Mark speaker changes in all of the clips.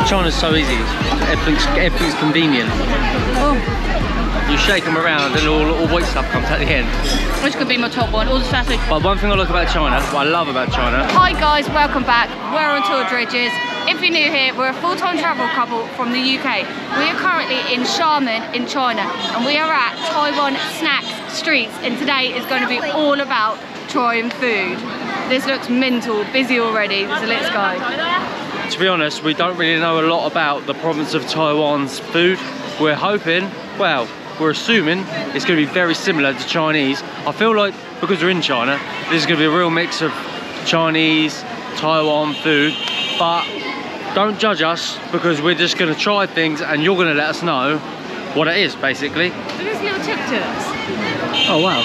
Speaker 1: China's so easy. Everything's convenient.
Speaker 2: Oh.
Speaker 1: You shake them around and all white stuff comes at the end.
Speaker 2: Which could be my top one, all the sausage.
Speaker 1: But one thing I like about China, what I love about China.
Speaker 2: Hi guys, welcome back. We're on tour Dridgers. If you're new here, we're a full-time travel couple from the UK. We are currently in Xiamen in China, and we are at Taiwan Snacks Streets, and today is going to be all about trying food. This looks mental, busy already, so let's go.
Speaker 1: To be honest, we don't really know a lot about the province of Taiwan's food. We're hoping, well, we're assuming it's going to be very similar to Chinese. I feel like because we're in China, this is going to be a real mix of Chinese, Taiwan food, but don't judge us because we're just going to try things and you're going to let us know what it is, basically.
Speaker 2: Look at these little tuk-tuks.
Speaker 1: Oh wow.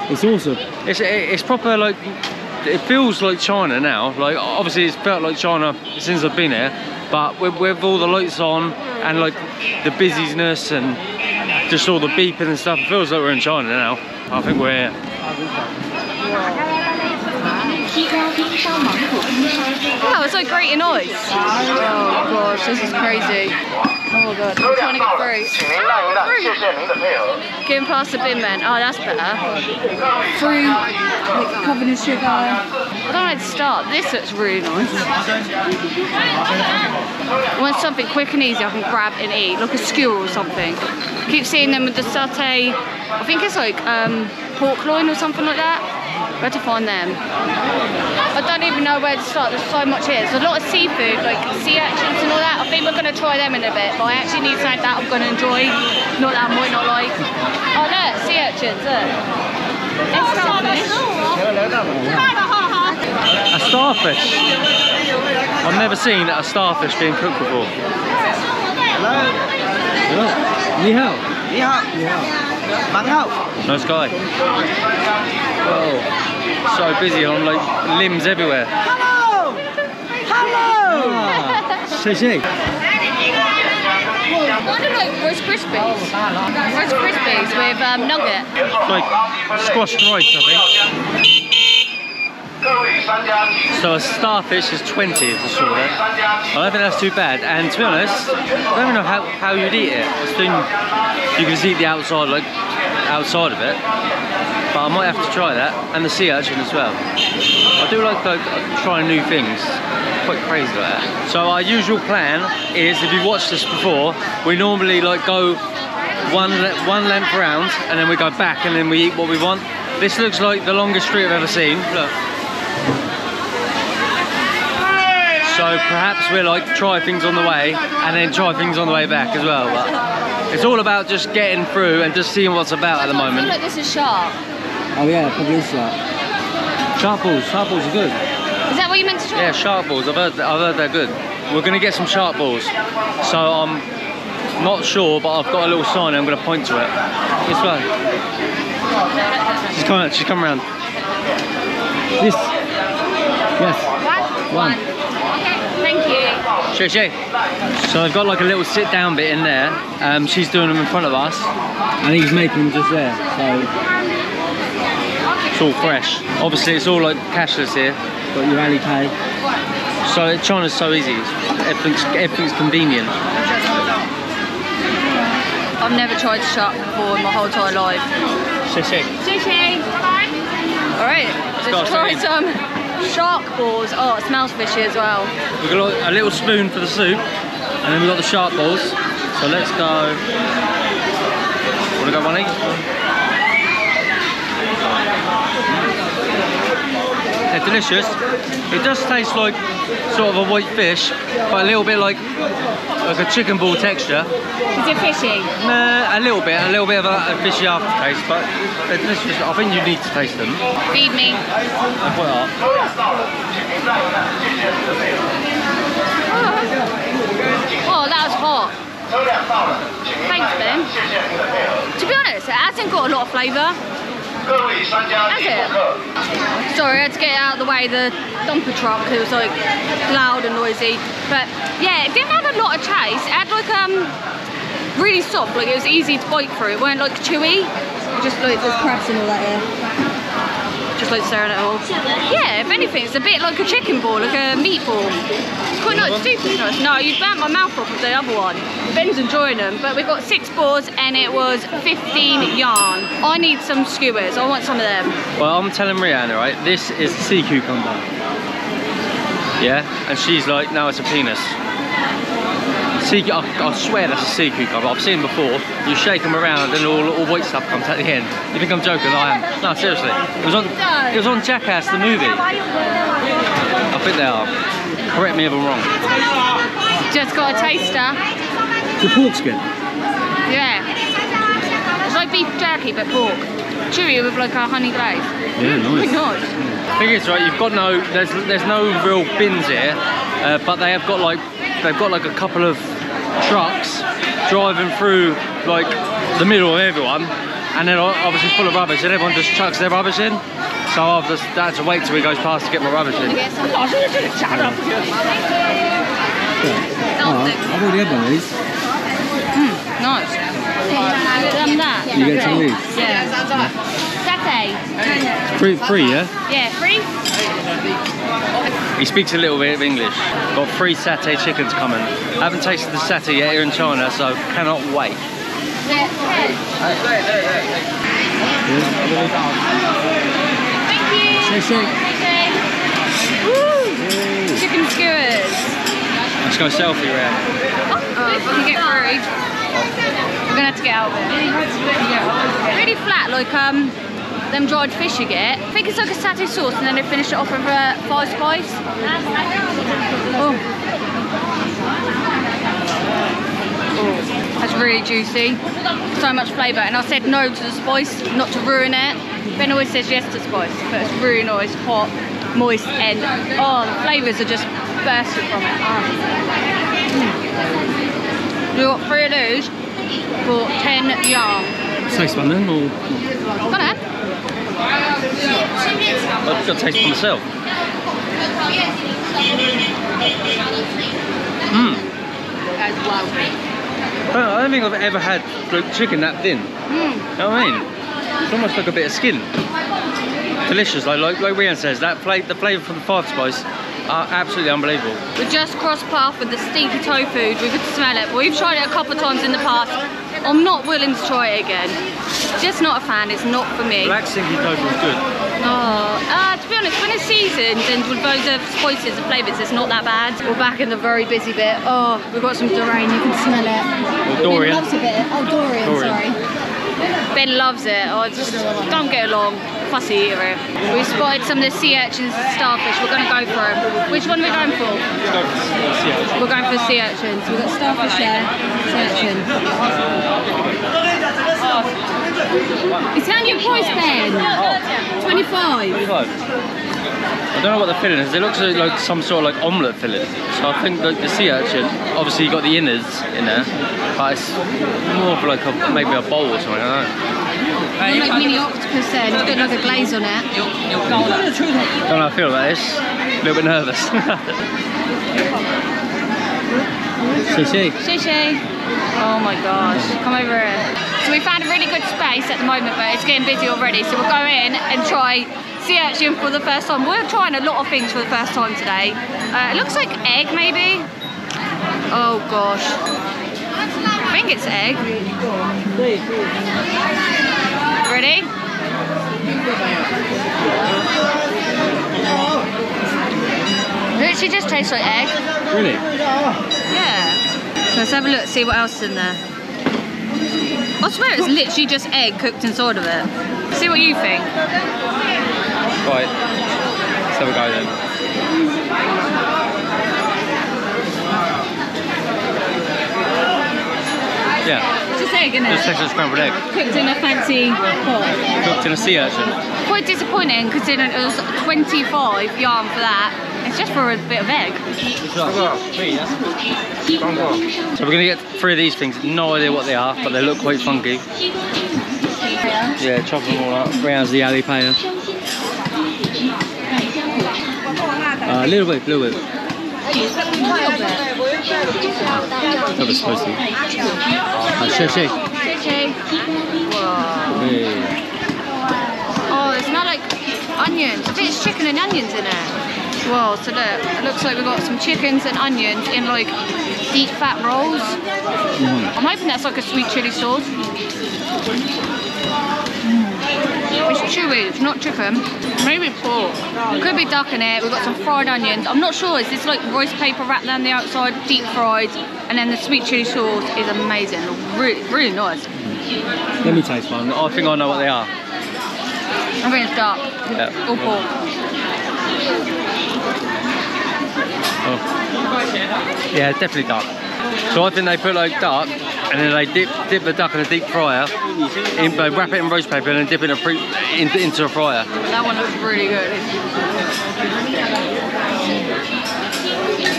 Speaker 1: It's awesome. It's proper, like, it feels like China now. Like, obviously it's felt like China since I've been here, but with all the lights on and like the busyness and just all the beeping and stuff, it feels like we're in China now. I think we're here.
Speaker 2: Wow, it's like grating ice. Oh gosh, this is crazy. Oh my god, I'm trying to get through. Getting past the bin man. Oh, that's better. Fruit, like covered in sugar. I don't know where to start. This looks really nice. I want something quick and easy I can grab and eat, like a skewer or something. I keep seeing them with the satay. I think it's like pork loin or something like that. Where to find them? I don't even know where to start. There's so much here. There's a lot of seafood, like sea urchins and all that. I think we're going to try them in a bit, but I actually need something that I'm going to enjoy. Not that I might not like. Oh look, sea urchins, look. It's starfish.
Speaker 1: A starfish. I've never seen a starfish being cooked before.
Speaker 3: Hello.
Speaker 1: Hello. Ni hao.
Speaker 3: Ni hao.
Speaker 1: Ni hao.
Speaker 3: Mang hao.
Speaker 1: Nice guy. Whoa. So busy on like limbs everywhere.
Speaker 3: Hello. Hello.
Speaker 1: Xie.
Speaker 2: I want to like roast crispies. Roast crispies with nugget.
Speaker 1: Like squashed rice, I think. So a starfish is 20 if I saw that. I don't think that's too bad. And to be honest, I don't even know how you'd eat it. I think you can just eat the outside, like outside of it. But I might have to try that, and the sea urchin as well. I do like trying new things. Quite crazy like that. So our usual plan is, if you've watched this before, we normally like go one length round, and then we go back, and then we eat what we want. This looks like the longest street I've ever seen. Look. So perhaps we'll like try things on the way, and then try things on the way back as well. But it's all about just getting through and just seeing what's about at the moment.
Speaker 2: I feel like this is sharp.
Speaker 1: Oh yeah, probably is sharp. Sharp balls are good.
Speaker 2: Is that what you meant to try?
Speaker 1: Yeah, sharp balls. I've heard they're good. We're gonna get some sharp balls. So I'm not sure, but I've got a little sign and I'm gonna point to it. This way. She's coming around. This. Yes. One.
Speaker 2: Okay, thank you.
Speaker 1: Xie. So I've got like a little sit down bit in there. She's doing them in front of us, and he's making them just there. So it's all fresh. Obviously, it's all like cashless here. Got your Alipay. So China's so easy. Everything's convenient.
Speaker 2: I've never tried shark before in my whole entire life.
Speaker 1: Xie.
Speaker 2: Alright, let's try some shark balls. Oh, it smells fishy as well.
Speaker 1: We've got a little spoon for the soup, and then we've got the shark balls. So let's go. Wanna go one each? They're delicious. It does taste like sort of a white fish, but a little bit like a chicken ball texture.
Speaker 2: Is it fishy?
Speaker 1: Nah, a little bit of a fishy aftertaste, but they're delicious. I think you need to taste them.
Speaker 2: Feed me.
Speaker 1: They're quite hot.
Speaker 2: Oh, that was hot. Thanks, Ben. To be honest, it hasn't got a lot of flavour. Has it? Sorry, I had to get out of the way of the dumper truck because it was like loud and noisy. But yeah, it didn't have a lot of taste. It had like really soft, like it was easy to bite through. It weren't like chewy. Just like there's crabs and all that here. just like staring at it all. Yeah, if anything, it's a bit like a chicken ball, like a meatball. It's quite nice, stupid nice. No, you burnt my mouth off with the other one. Ben's enjoying them, but we got 6 balls and it was 15 yarn. I need some skewers, I want some of them.
Speaker 1: Well, I'm telling Reanne, right, this is a sea cucumber. Yeah, and she's like, no, it's a penis. I swear that's a sea cucumber. I've seen them before. You shake them around and all white stuff comes at the end. You think I'm joking? I am. No, seriously. It was on Jackass, the movie. I think they are. Correct me if I'm wrong.
Speaker 2: Just got a taster.
Speaker 1: The pork skin?
Speaker 2: Yeah. It's like beef jerky, but pork. Chewy with like a honey glaze.
Speaker 1: Yeah, nice.
Speaker 2: Nice.
Speaker 1: Thing is, right, you've got there's no real bins here, but they've got like a couple of trucks driving through like the middle of everyone, and then obviously full of rubbish, and everyone just chucks their rubbish in. So I've just had to wait till he goes past to get my rubbish in.
Speaker 3: I've already had one of these.
Speaker 2: Nice.
Speaker 3: You get some of these?
Speaker 2: Yeah. Satay.
Speaker 1: Free, yeah?
Speaker 2: Yeah, free.
Speaker 1: He speaks a little bit of English. Got 3 satay chickens coming. Haven't tasted the satay yet here in China, so cannot wait.
Speaker 2: Thank you. Woo! Chicken skewers.
Speaker 1: Let's go selfie around.
Speaker 2: Oh, if I can get through. We're gonna have to get out of it. Really flat, like them dried fish you get. I think it's like a satay sauce, and then they finish it off with a 5 spice. Oh. That's really juicy. So much flavour. And I said no to the spice, not to ruin it. Ben always says yes to spice, but it's really nice, hot, moist, and oh, the flavours are just bursting from it. We got 3 of those for 10 yarn.
Speaker 1: Taste one then, or?
Speaker 2: Got it?
Speaker 1: I've got to taste for myself. I don't think I've ever had chicken that thin. You know what I mean? It's almost like a bit of skin. Delicious, like Reanne says, the flavour from the 5 spice are absolutely unbelievable.
Speaker 2: We just crossed path with the stinky tofu. We could smell it. We've tried it a couple of times in the past. I'm not willing to try it again. Just not a fan, it's not for me.
Speaker 1: Black stinky tofu is good.
Speaker 2: To be honest, when it's seasoned and with loads of spices and flavours, it's not that bad. We're back in the very busy bit. Oh, we've got some durian, you can smell it.
Speaker 1: Dorian.
Speaker 2: Ben loves a bit. Oh, Dorian, sorry. Ben loves it. Oh, just don't get along. Fussy eater. We spotted some of the sea urchins and starfish. We're going to go for them. Which one are we going for? We're going for the sea urchins. We've got starfish there, sea urchin. Italian price, Ben. 25.
Speaker 1: I don't know what the filling is. It looks like some sort of like omelette filling. So I think the sea urchin, obviously you got the innards in there, but it's more of like maybe a bowl or something, I don't know.
Speaker 2: Like mini octopus there, it's got like a glaze on it.
Speaker 1: Don't know how I feel about this. A little bit nervous.
Speaker 2: Shishi. Oh my gosh, come over here. So we found a really good space at the moment, but it's getting busy already. So we'll go in and try sea urchin for the first time. We're trying a lot of things for the first time today. It looks like egg, maybe. Oh gosh. I think it's egg. Ready? Literally just tastes like egg.
Speaker 1: Really?
Speaker 2: Yeah. So let's have a look, see what else is in there. I swear it's literally just egg cooked inside of it. See what you think.
Speaker 1: Right. Let's have a go then. Yeah.
Speaker 2: Just egg, isn't it?
Speaker 1: Just tastes like scrambled egg.
Speaker 2: Cooked in a fancy pot.
Speaker 1: Cooked in a sea urchin.
Speaker 2: Quite disappointing considering it was 25 yarn for that. It's just for a bit of egg.
Speaker 1: So we're going to get 3 of these things. No idea what they are, but they look quite funky. Yeah, chop them all up. Reanne's the alley payer. A little bit. A little bit. That was supposed to. Shishi.
Speaker 2: Whoa. Oh, it's not like... I onions. I think it's chicken and onions in it. Whoa, so look, it looks like we've got some chickens and onions in like deep fat rolls. I'm hoping that's like a sweet chili sauce. It's chewy, it's not chicken. Maybe pork. Could be duck in it. We've got some fried onions. I'm not sure. Is this like rice paper wrapped down the outside, deep fried, and then the sweet chili sauce is amazing. Really, really nice.
Speaker 1: Let me taste one. I think I know what they are.
Speaker 2: I think it's duck.
Speaker 1: Yeah.
Speaker 2: Or pork.
Speaker 1: Oh. Yeah, definitely duck. So I think they put like duck, and then they dip the duck in a deep fryer, they wrap it in roast paper and then dip it into a fryer.
Speaker 2: That one looks really good.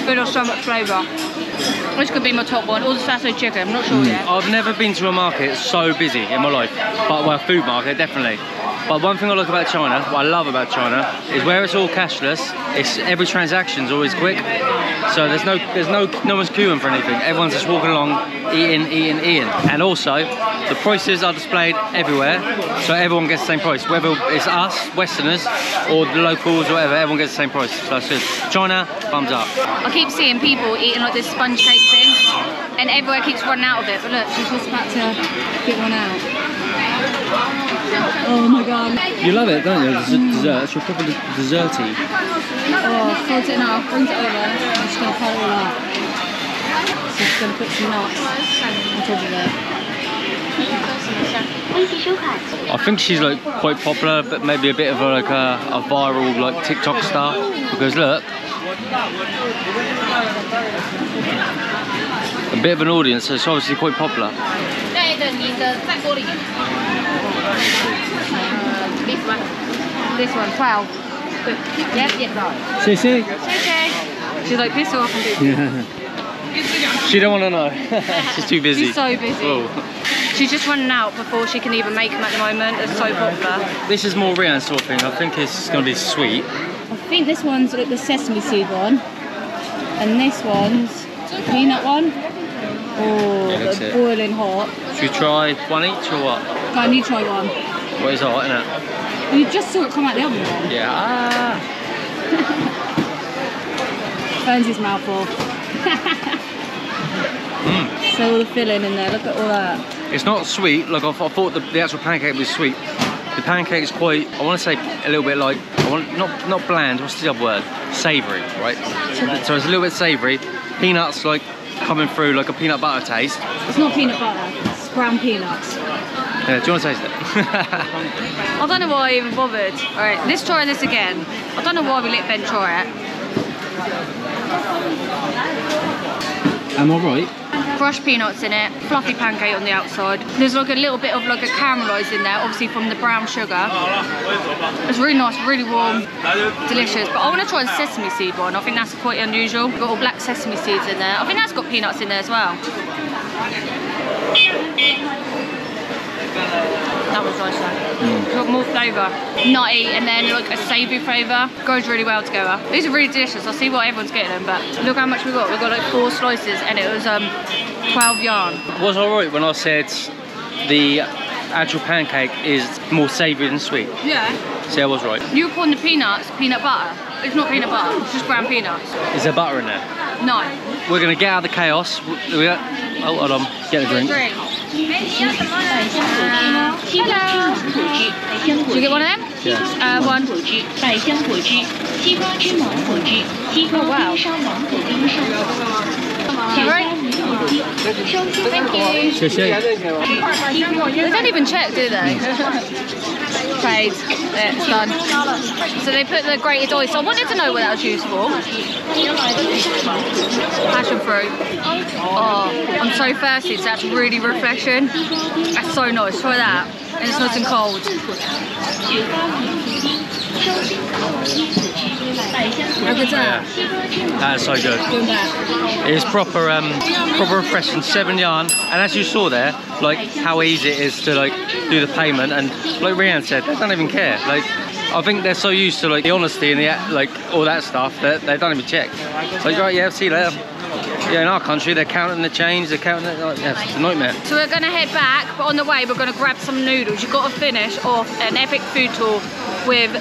Speaker 2: But there's so much flavour. This could be my top one, or the sausage chicken, I'm not sure yet.
Speaker 1: I've never been to a market so busy in my life, but well, food market definitely. But one thing I like about China, what I love about China, is where it's all cashless, every transaction's always quick. So no one's queuing for anything. Everyone's just walking along, eating. And also, the prices are displayed everywhere, so everyone gets the same price. Whether it's us, Westerners, or the locals, or whatever, everyone gets the same price. So it's good. China, thumbs up.
Speaker 2: I keep seeing people eating like this sponge cake thing, and everywhere keeps running out of it. But look, she's just about to get one out. Oh my god.
Speaker 1: You love it, don't you? Dessert. It's your proper desserty.
Speaker 2: Oh, folds it in half, brings it over, and she's going to cut it all up. So she's going to put some nuts on top of it.
Speaker 1: I think she's like quite popular, but maybe a bit of a viral like TikTok star. Because look, a bit of an audience, so it's obviously quite popular.
Speaker 2: This one, 12. Yep, right.
Speaker 1: See.
Speaker 2: She's like, this or I can do.
Speaker 1: Yeah. She don't want to know. She's too busy.
Speaker 2: She's so busy.
Speaker 1: Whoa.
Speaker 2: She's just running out before she can even make them at the moment. It's so popular.
Speaker 1: This is more Reanne sort of thing. I think it's going to be sweet.
Speaker 2: I think this one's like the sesame seed one. And this one's the peanut one. Oh,
Speaker 1: Yeah,
Speaker 2: that's boiling hot.
Speaker 1: Should we try one each or what?
Speaker 2: I need to try one.
Speaker 1: What is hot, isn't it?
Speaker 2: You just saw it come out the oven one.
Speaker 1: Yeah.
Speaker 2: Burns his mouth off. So all the filling in there, look at all that.
Speaker 1: It's not sweet, like I thought the actual pancake was sweet. The pancake is quite, I want to say a little bit like, not bland, what's the other word? Savoury, right? So it's a little bit savoury. Peanuts like coming through like a peanut butter taste.
Speaker 2: It's not peanut butter, it's brown peanuts.
Speaker 1: Yeah, do you want to taste it?
Speaker 2: I don't know why I even bothered. Alright, let's try this again. I don't know why we let Ben try it.
Speaker 1: Am I right?
Speaker 2: Crushed peanuts in it, fluffy pancake on the outside. There's like a little bit of like a caramelised in there, obviously from the brown sugar. It's really nice, really warm, delicious. But I want to try the sesame seed one. I think that's quite unusual. Got all black sesame seeds in there. I think that's got peanuts in there as well. That was nice though. Got more flavour. Nutty and then like a savoury flavour. Goes really well together. These are really delicious. I'll see what everyone's getting them, but look how much we got. We got like 4 slices and it was 12 yuan.
Speaker 1: Was I right when I said the actual pancake is more savoury than sweet?
Speaker 2: Yeah.
Speaker 1: See, I was right.
Speaker 2: You were calling the peanuts peanut butter. It's not peanut butter, it's just brown peanuts.
Speaker 1: Is there butter in there?
Speaker 2: No.
Speaker 1: We're going to get out of the chaos. Oh, hold on. Get a drink.
Speaker 2: Hello. Did you get one of them?
Speaker 1: Yeah.
Speaker 2: One. Oh, wow. Alright. Thank you. They don't even check, do they? Paid. There, it's done. So they put the grated oyster. I wanted to know what that was used for. Passion fruit. Oh, I'm so thirsty. So that's really refreshing. That's so nice. Try that. And it's nice and cold. How good's that?
Speaker 1: That's so good. It's proper refreshing, 7 yuan. And as you saw there, like how easy it is to like do the payment, and like Reanne said, they don't even care. Like I think they're so used to like the honesty and the like all that stuff that they don't even check. Like right, yeah, see you later. Yeah, in our country they're counting the change, they're counting it, like, yeah, it's a nightmare.
Speaker 2: So we're gonna head back, but on the way we're gonna grab some noodles. You've got to finish off an epic food tour with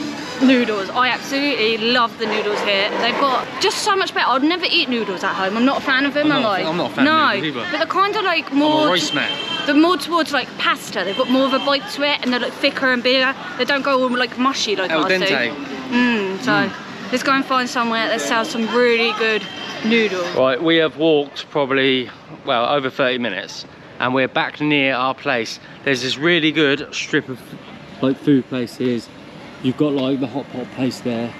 Speaker 2: noodles. I absolutely love the noodles here. They've got just so much better. I'd never eat noodles at home. I'm not a fan of them.
Speaker 1: I'm not a fan of noodles either.
Speaker 2: But they're kind of like more...
Speaker 1: I'm a rice man.
Speaker 2: They're more towards like pasta. They've got more of a bite to it, and they're like thicker and bigger. They don't go all like mushy like
Speaker 1: Al
Speaker 2: ours do.
Speaker 1: dente.
Speaker 2: So let's go and find somewhere that sells some really good noodles.
Speaker 1: Right, we have walked probably, well, over 30 minutes, and we're back near our place. There's this really good strip of like food places. You've got like the hot pot place there,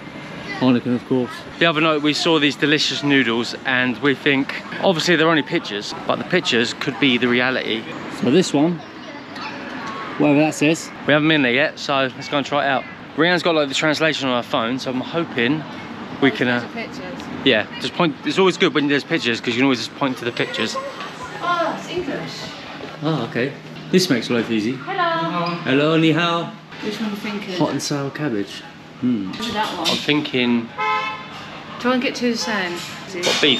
Speaker 1: Heineken of course. The other night we saw these delicious noodles, and we think, obviously they're only pictures, but the pictures could be the reality. So this one, whatever that says, we haven't been there yet, so let's go and try it out. Rianne's got like the translation on her phone, so I'm hoping we can yeah, just point. It's always good when there's pictures, because you can always just point to the pictures.
Speaker 2: Oh, it's English.
Speaker 1: Oh, okay. This makes life easy.
Speaker 2: Hello.
Speaker 1: Hello, ni hao.
Speaker 2: Which one are you thinking?
Speaker 1: Hot and sour cabbage.
Speaker 2: That one.
Speaker 1: I'm thinking...
Speaker 2: Try and get two the same.
Speaker 1: What, beef?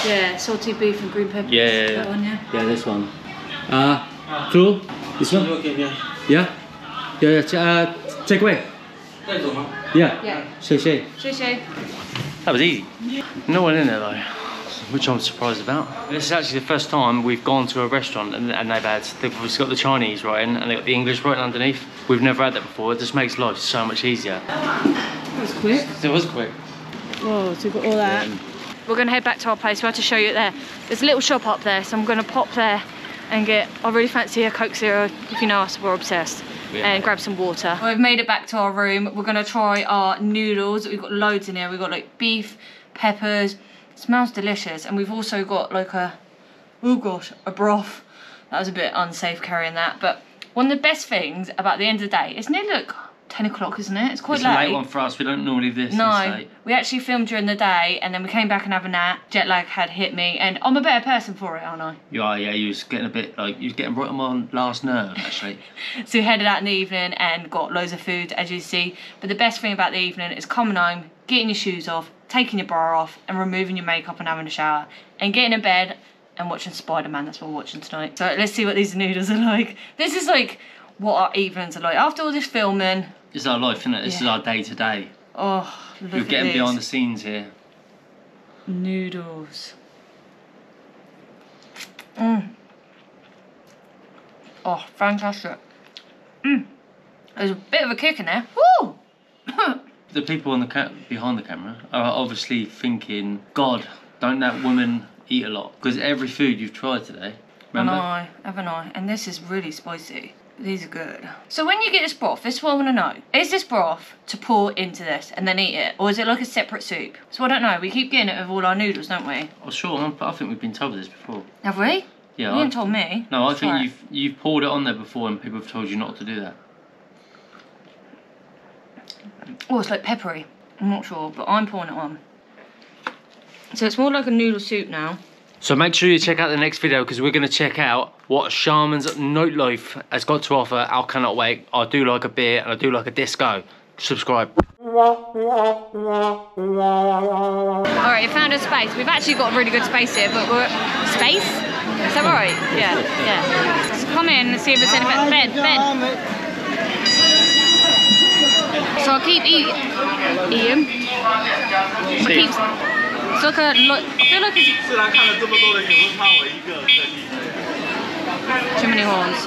Speaker 2: Yeah, salted beef and green peppers.
Speaker 1: Yeah.
Speaker 2: That one, yeah.
Speaker 1: Yeah, this one. Two? This one? Yeah? Yeah, take away. Yeah.
Speaker 2: Yeah.
Speaker 1: Shay. That was easy. No one in there though, which I'm surprised about. This is actually the first time we've gone to a restaurant and they've obviously got the Chinese writing and they've got the English writing underneath. We've never had that before. It just makes life so much easier.
Speaker 2: That was quick.
Speaker 1: It was quick.
Speaker 2: Whoa, so we've got all that. We're going to head back to our place. We have to show you it there. There's a little shop up there, so I'm going to pop there and get, I really fancy a Coke Zero. If you know us, we're obsessed. Yeah. And grab some water. We've made it back to our room. We're going to try our noodles. We've got loads in here. We've got like beef, peppers. It smells delicious. And we've also got like a, oh gosh, a broth. That was a bit unsafe carrying that. But one of the best things about the end of the day, it's nearly like 10 o'clock, isn't it? It's quite late.
Speaker 1: It's a late one for us. We don't normally do this.
Speaker 2: No, we actually filmed during the day and then we came back and have a nap. Jet lag had hit me and I'm a better person for it, aren't I?
Speaker 1: You are, yeah. You was getting a bit like, you was getting right on my last nerve, actually.
Speaker 2: So we headed out in the evening and got loads of food, as you see. But the best thing about the evening is coming home, getting your shoes off, taking your bra off and removing your makeup and having a shower and getting in bed and watching Spider-Man. That's what we're watching tonight. So let's see what these noodles are like. This is like what our evenings are like. After all this filming,
Speaker 1: this is our life, isn't it? This is our day to day.
Speaker 2: Oh, look
Speaker 1: You're getting behind the scenes here.
Speaker 2: Noodles. Oh, fantastic. There's a bit of a kick in there. Woo!
Speaker 1: The people on the behind the camera are obviously thinking, God, don't that woman eat a lot? Because every food you've tried today, remember?
Speaker 2: Haven't I? And this is really spicy. These are good. So when you get this broth, this is what I want to know. Is this broth to pour into this and then eat it? Or is it like a separate soup? So I don't know. We keep getting it with all our noodles, don't we?
Speaker 1: Oh, sure. I think we've been told this before.
Speaker 2: Have we?
Speaker 1: Yeah.
Speaker 2: You haven't told me.
Speaker 1: No, I think you've poured it on there before and people have told you not to do that.
Speaker 2: Oh, it's like peppery. I'm not sure, but I'm pouring it on. So it's more like a noodle soup now.
Speaker 1: So make sure you check out the next video because we're going to check out what Xiamen's nightlife has got to offer. I cannot wait. I do like a beer and I do like a disco. Subscribe.
Speaker 2: Alright, you found a space. We've actually got a really good space here, but we're... Space? Is that right? Yeah. Let's come in and see if there's anything. Ben. So I'll keep eating. It's like a, I feel like it's too many horns.